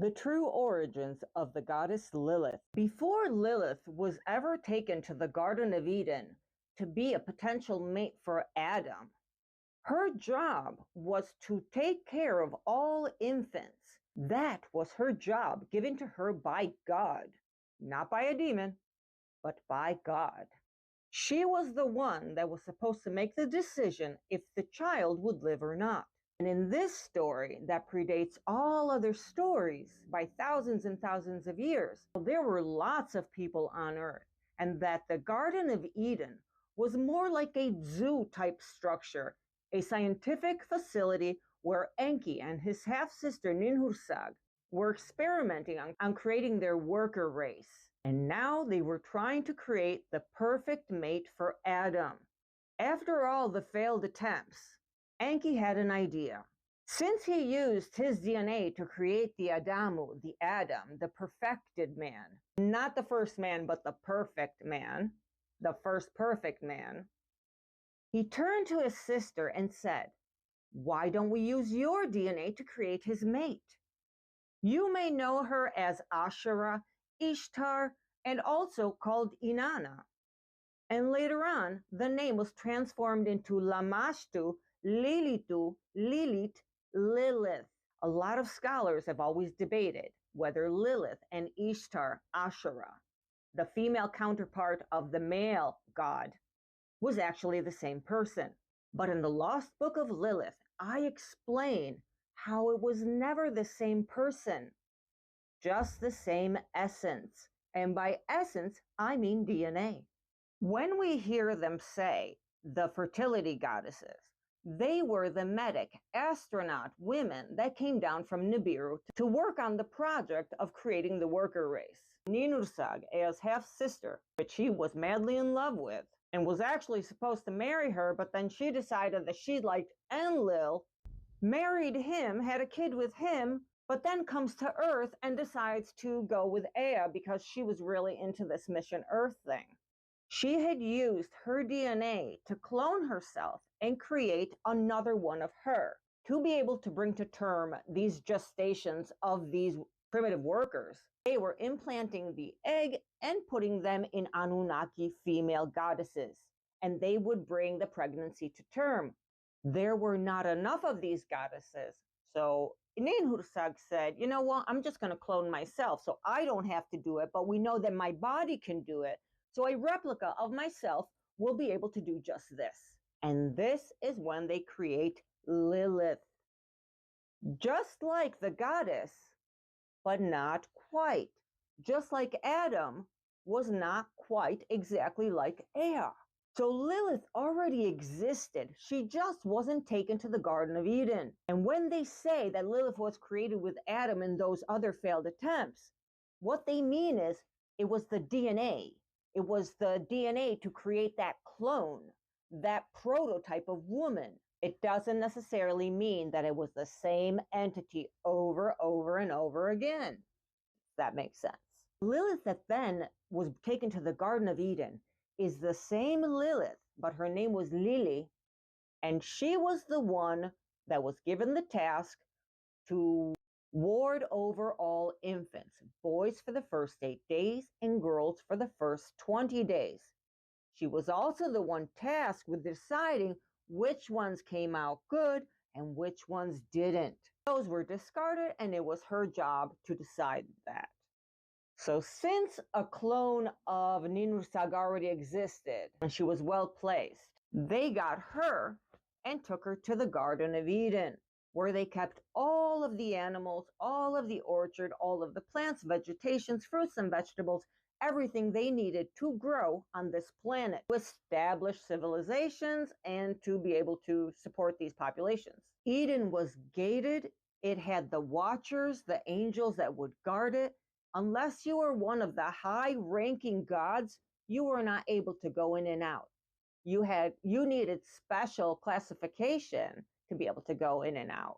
The true origins of the goddess Lilith. Before Lilith was ever taken to the Garden of Eden to be a potential mate for Adam, her job was to take care of all infants. That was her job given to her by God, not by a demon, but by God. She was the one that was supposed to make the decision if the child would live or not. And in this story that predates all other stories by thousands and thousands of years, there were lots of people on earth, and that the Garden of Eden was more like a zoo type structure, a scientific facility where Enki and his half-sister Ninhursag were experimenting on creating their worker race. And now they were trying to create the perfect mate for Adam. After all the failed attempts, Enki had an idea. Since he used his DNA to create the Adamu, the Adam, the perfected man, not the first man, but the perfect man, the first perfect man, he turned to his sister and said, "Why don't we use your DNA to create his mate? You may know her as Asherah, Ishtar, and also called Inanna." And later on, the name was transformed into Lamashtu, Lilithu, Lilith, Lilith. A lot of scholars have always debated whether Lilith and Ishtar, Asherah, the female counterpart of the male god, was actually the same person. But in the Lost Book of Lilith, I explain how it was never the same person, just the same essence. And by essence, I mean DNA. When we hear them say the fertility goddesses, they were the medic, astronaut women that came down from Nibiru to work on the project of creating the worker race. Ninursag, as half-sister, which he was madly in love with, and was actually supposed to marry her, but then she decided that she liked Enlil, married him, had a kid with him, but then comes to Earth and decides to go with Ea because she was really into this Mission Earth thing. She had used her DNA to clone herself and create another one of her to be able to bring to term these gestations of these primitive workers. They were implanting the egg and putting them in Anunnaki female goddesses, and they would bring the pregnancy to term. There were not enough of these goddesses, so Ninhursag said, "You know what, I'm just going to clone myself so I don't have to do it, but we know that my body can do it. So a replica of myself will be able to do just this." And this is when they create Lilith. Just like the goddess, but not quite. Just like Adam was not quite exactly like Ea. So Lilith already existed. She just wasn't taken to the Garden of Eden. And when they say that Lilith was created with Adam in those other failed attempts, what they mean is it was the DNA. It was the DNA to create that clone, that prototype of woman. It doesn't necessarily mean that it was the same entity over and over again. If that makes sense. Lilith that then was taken to the Garden of Eden is the same Lilith, but her name was Lili, and she was the one that was given the task to ward over all infants, boys for the first 8 days and girls for the first 20 days. She was also the one tasked with deciding which ones came out good and which ones didn't. Those were discarded, and it was her job to decide that. So since a clone of Ninursag already existed and she was well placed, they got her and took her to the Garden of Eden, where they kept all of the animals, all of the orchard, all of the plants, vegetations, fruits and vegetables, everything they needed to grow on this planet, to establish civilizations and to be able to support these populations. Eden was gated. It had the watchers, the angels that would guard it. Unless you were one of the high-ranking gods, you were not able to go in and out. You needed special classification to be able to go in and out.